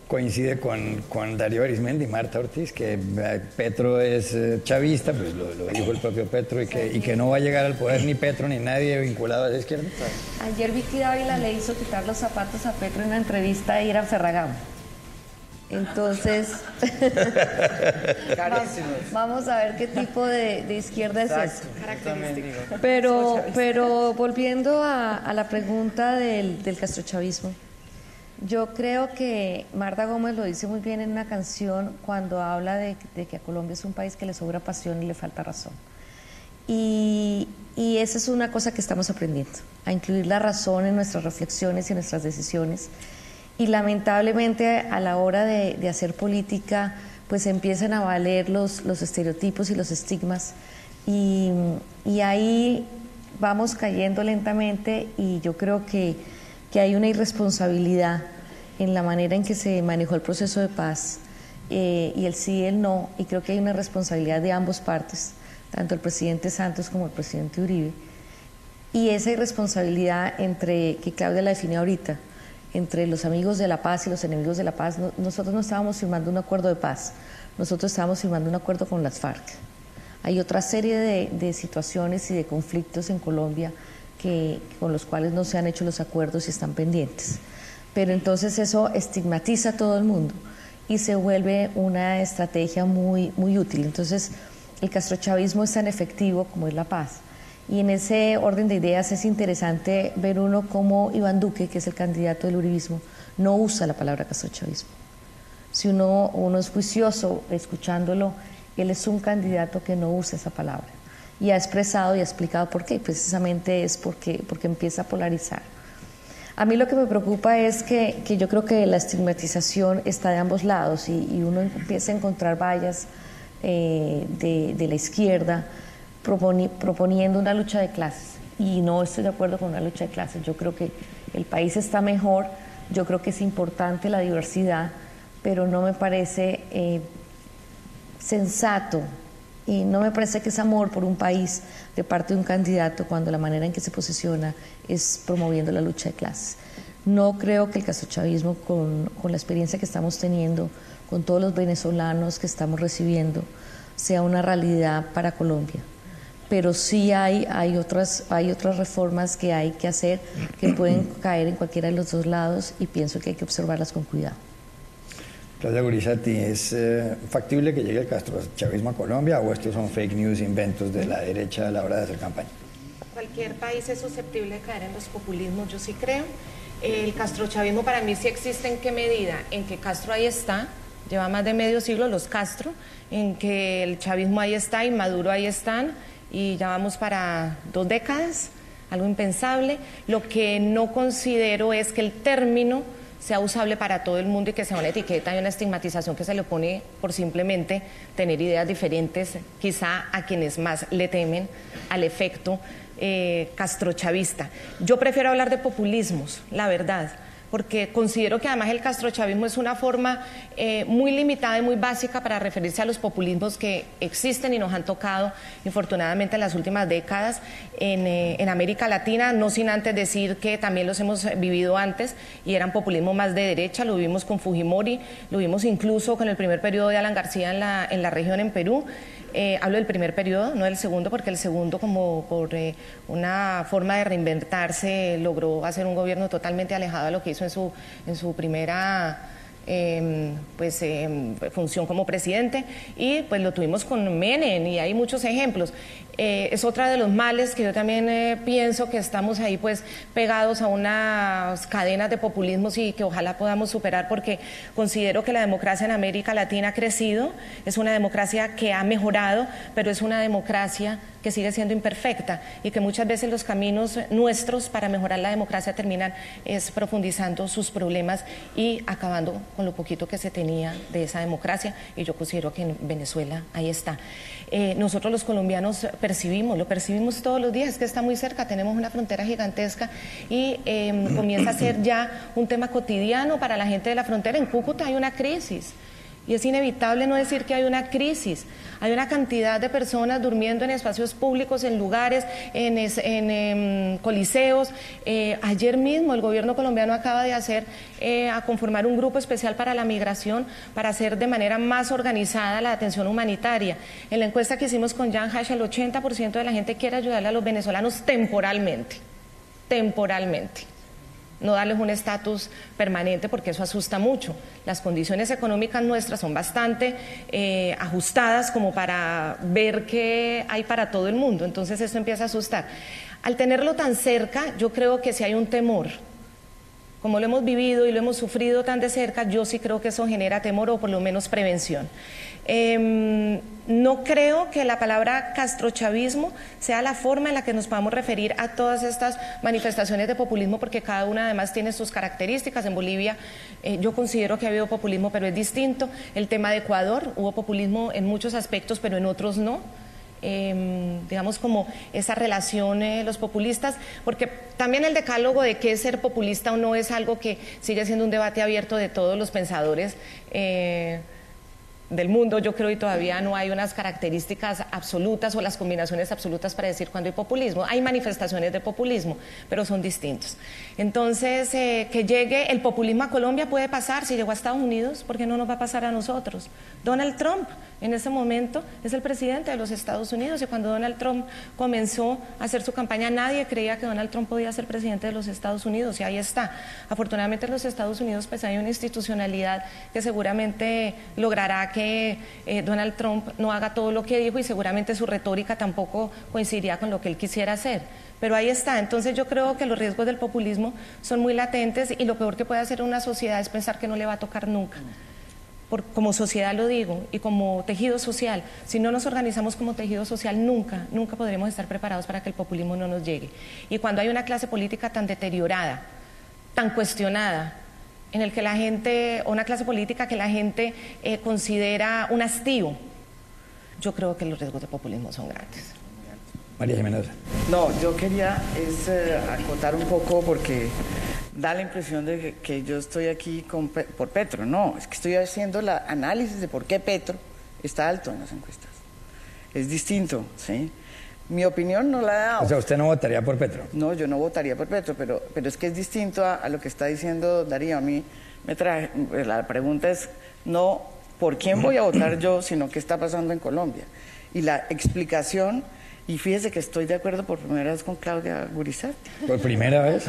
coincide con Darío Arizmendi y Marta Ortiz, que Petro es chavista, pues lo dijo el propio Petro, y que no va a llegar al poder ni Petro ni nadie vinculado a la izquierda. Ayer Vicky Dávila le hizo quitar los zapatos a Petro en una entrevista a Ira Ferragamo. Entonces, vamos a ver qué tipo de izquierda es esa. Pero volviendo a la pregunta del castrochavismo, yo creo que Marta Gómez lo dice muy bien en una canción cuando habla de que a Colombia es un país que le sobra pasión y le falta razón. Y esa es una cosa que estamos aprendiendo, a incluir la razón en nuestras reflexiones y en nuestras decisiones. Y lamentablemente a la hora de hacer política, pues empiezan a valer los estereotipos y los estigmas. Y ahí vamos cayendo lentamente, y yo creo que hay una irresponsabilidad en la manera en que se manejó el proceso de paz, y el sí y el no, y creo que hay una responsabilidad de ambas partes, tanto el presidente Santos como el presidente Uribe, y esa irresponsabilidad que Claudia la definió ahorita, entre los amigos de la paz y los enemigos de la paz. Nosotros no estábamos firmando un acuerdo de paz, nosotros estábamos firmando un acuerdo con las FARC. Hay otra serie de situaciones y de conflictos en Colombia con los cuales no se han hecho los acuerdos y están pendientes. Pero entonces eso estigmatiza a todo el mundo y se vuelve una estrategia muy, muy útil. Entonces el castrochavismo es tan efectivo como es la paz. Y en ese orden de ideas es interesante ver uno cómo Iván Duque, que es el candidato del uribismo, no usa la palabra castrochavismo. Si uno es juicioso escuchándolo, él es un candidato que no usa esa palabra. Y ha expresado y ha explicado por qué. Precisamente es porque empieza a polarizar. A mí lo que me preocupa es que yo creo que la estigmatización está de ambos lados, y uno empieza a encontrar vallas de la izquierda proponiendo una lucha de clases, y no estoy de acuerdo con una lucha de clases. Yo creo que el país está mejor, yo creo que es importante la diversidad, pero no me parece sensato, y no me parece que es amor por un país de parte de un candidato cuando la manera en que se posiciona es promoviendo la lucha de clases. No creo que el castrochavismo, con la experiencia que estamos teniendo, con todos los venezolanos que estamos recibiendo, sea una realidad para Colombia. Pero sí hay otras reformas que hay que hacer, que pueden caer en cualquiera de los dos lados, y pienso que hay que observarlas con cuidado. Claudia Gorizati, ¿es factible que llegue el castrochavismo a Colombia, o estos son fake news, inventos de la derecha a la hora de hacer campaña? Cualquier país es susceptible de caer en los populismos, yo sí creo. El castrochavismo para mí sí existe. ¿En qué medida? En que Castro ahí está, lleva más de medio siglo los Castro, en que el chavismo ahí está y Maduro ahí están, y ya vamos para 2 décadas, algo impensable. Lo que no considero es que el término sea usable para todo el mundo y que sea una etiqueta y una estigmatización que se le pone por simplemente tener ideas diferentes, quizá a quienes más le temen al efecto castrochavista. Yo prefiero hablar de populismos, la verdad, porque considero que además el castrochavismo es una forma muy limitada y muy básica para referirse a los populismos que existen y nos han tocado, infortunadamente, en las últimas décadas en América Latina, no sin antes decir que también los hemos vivido antes, y eran populismo más de derecha. Lo vimos con Fujimori, lo vimos incluso con el primer periodo de Alan García en la región, en Perú. Hablo del primer periodo, no del segundo, porque el segundo, como por una forma de reinventarse, logró hacer un gobierno totalmente alejado de lo que hizo en su primera función como presidente, y pues lo tuvimos con Menem, y hay muchos ejemplos. Es otra de los males que yo también pienso que estamos ahí pues pegados a unas cadenas de populismos, y que ojalá podamos superar, porque considero que la democracia en América Latina ha crecido, es una democracia que ha mejorado, pero es una democracia que sigue siendo imperfecta, y que muchas veces los caminos nuestros para mejorar la democracia terminan profundizando sus problemas y acabando con lo poquito que se tenía de esa democracia, y yo considero que en Venezuela ahí está. Nosotros los colombianos lo percibimos todos los días, es que está muy cerca, tenemos una frontera gigantesca, y comienza a ser ya un tema cotidiano para la gente de la frontera. En Cúcuta hay una crisis, Y es inevitable no decir que hay una crisis. Hay una cantidad de personas durmiendo en espacios públicos, en lugares, en coliseos. Ayer mismo el gobierno colombiano acaba de conformar un grupo especial para la migración, para hacer de manera más organizada la atención humanitaria. En la encuesta que hicimos con Jan Hash, el 80% de la gente quiere ayudarle a los venezolanos temporalmente. No darles un estatus permanente, porque eso asusta mucho. Las condiciones económicas nuestras son bastante ajustadas como para ver qué hay para todo el mundo, entonces eso empieza a asustar. Al tenerlo tan cerca, yo creo que si hay un temor, como lo hemos vivido y lo hemos sufrido tan de cerca, yo sí creo que eso genera temor o por lo menos prevención. No creo que la palabra castrochavismo sea la forma en la que nos podamos referir a todas estas manifestaciones de populismo, porque cada una además tiene sus características. En Bolivia yo considero que ha habido populismo, pero es distinto. El tema de Ecuador, hubo populismo en muchos aspectos, pero en otros no. Digamos como esa relación, los populistas, porque también el decálogo de qué es ser populista o no es algo que sigue siendo un debate abierto de todos los pensadores del mundo, yo creo, y todavía no hay unas características absolutas o las combinaciones absolutas para decir cuándo hay populismo. Hay manifestaciones de populismo, pero son distintos. Entonces, que llegue el populismo a Colombia puede pasar. Si llegó a Estados Unidos, ¿por qué no nos va a pasar a nosotros? Donald Trump en ese momento es el presidente de los Estados Unidos, y cuando Donald Trump comenzó a hacer su campaña, nadie creía que Donald Trump podía ser presidente de los Estados Unidos, y ahí está. Afortunadamente en los Estados Unidos pues hay una institucionalidad que seguramente logrará que Donald Trump no haga todo lo que dijo, y seguramente su retórica tampoco coincidiría con lo que él quisiera hacer. Pero ahí está. Entonces yo creo que los riesgos del populismo son muy latentes, y lo peor que puede hacer una sociedad es pensar que no le va a tocar nunca. Como sociedad lo digo, y como tejido social, si no nos organizamos como tejido social, nunca podremos estar preparados para que el populismo no nos llegue. Y cuando hay una clase política tan deteriorada, tan cuestionada, en el que la gente, o una clase política que la gente considera un hastío, yo creo que los riesgos de populismo son grandes. María Jiménez. No, yo quería acotar un poco, porque da la impresión de que yo estoy aquí por Petro. No, es que estoy haciendo el análisis de por qué Petro está alto en las encuestas. Es distinto, ¿sí? Mi opinión no la he dado. O sea, ¿usted no votaría por Petro? No, yo no votaría por Petro, pero es que es distinto a lo que está diciendo Darío. A mí la pregunta es no por quién voy a votar yo, sino qué está pasando en Colombia. Y la explicación... Y fíjese que estoy de acuerdo por primera vez con Claudia Gurizati. ¿Por primera vez?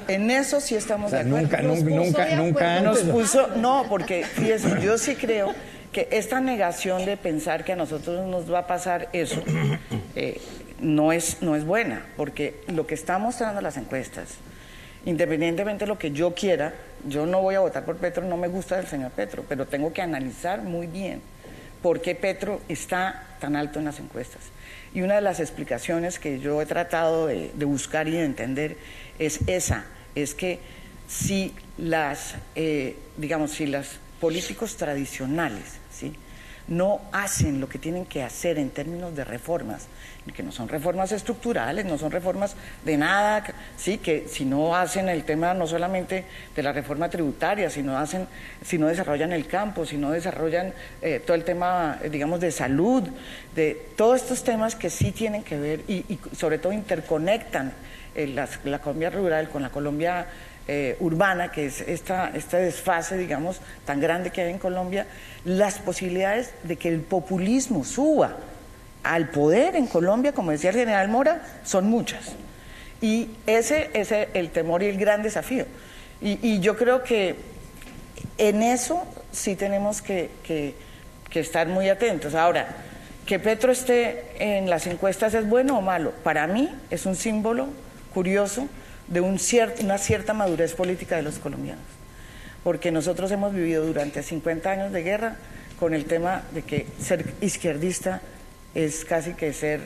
En eso sí estamos de acuerdo. Nunca antes. No, porque fíjese, yo sí creo que esta negación de pensar que a nosotros nos va a pasar eso no es buena, porque lo que están mostrando las encuestas, independientemente de lo que yo quiera, yo no voy a votar por Petro, no me gusta el señor Petro, pero tengo que analizar muy bien por qué Petro está tan alto en las encuestas. Y una de las explicaciones que yo he tratado de buscar y de entender es esa, es que si si los políticos tradicionales, ¿sí?, no hacen lo que tienen que hacer en términos de reformas, que no son reformas estructurales, no son reformas de nada, sí, que si no hacen el tema no solamente de la reforma tributaria, si no desarrollan el campo, si no desarrollan todo el tema, digamos, de salud, de todos estos temas que sí tienen que ver y sobre todo interconectan la Colombia rural con la Colombia urbana, que es este desfase, digamos, tan grande que hay en Colombia. Las posibilidades de que el populismo suba al poder en Colombia, como decía el general Mora, son muchas. Y ese es el temor y el gran desafío. Y yo creo que en eso sí tenemos que estar muy atentos. Ahora, que Petro esté en las encuestas, ¿es bueno o malo? Para mí es un símbolo curioso de una cierta madurez política de los colombianos, porque nosotros hemos vivido durante 50 años de guerra con el tema de que ser izquierdista es casi que ser,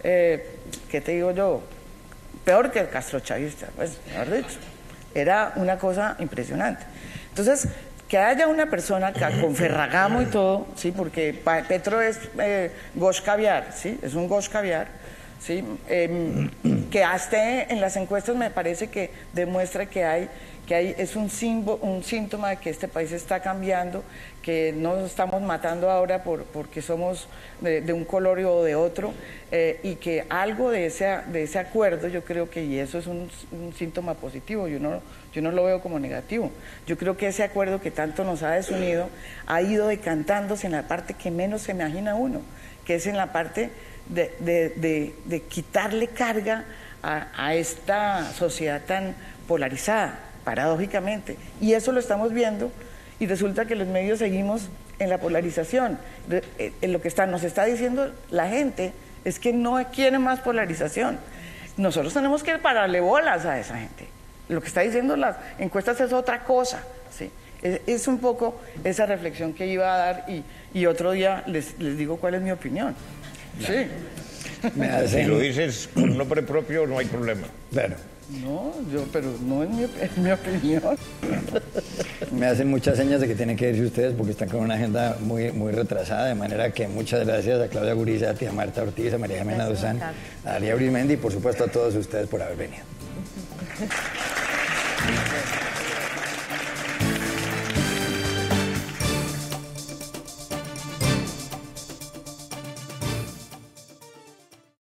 ¿qué te digo yo?, peor que el castrochavista, pues, mejor dicho, era una cosa impresionante. Entonces, que haya una persona con Ferragamo y todo, sí, porque Petro es Gosh Caviar, sí, es un Gosh Caviar, sí, que esté en las encuestas me parece que demuestra que hay es un síntoma de que este país está cambiando, que no nos estamos matando ahora porque somos de un color o de otro, y que algo de ese acuerdo, yo creo que, y eso es un síntoma positivo, yo no lo veo como negativo. Yo creo que ese acuerdo que tanto nos ha desunido ha ido decantándose en la parte que menos se imagina uno, que es en la parte de quitarle carga a esta sociedad tan polarizada, paradójicamente. Y eso lo estamos viendo, y resulta que los medios seguimos en la polarización. En lo que nos está diciendo la gente es que no quiere más polarización. Nosotros tenemos que pararle bolas a esa gente. Lo que está diciendo las encuestas es otra cosa, ¿sí? Es un poco esa reflexión que iba a dar, y otro día les digo cuál es mi opinión. Sí. Si lo dices con nombre propio, no hay problema. Claro. No, pero no es mi opinión. Me hacen muchas señas de que tienen que irse ustedes porque están con una agenda muy, muy retrasada, de manera que muchas gracias a Claudia Gurizati, a Marta Ortiz, a María Jimena Duzán, a Dalia Arismendi y por supuesto a todos ustedes por haber venido.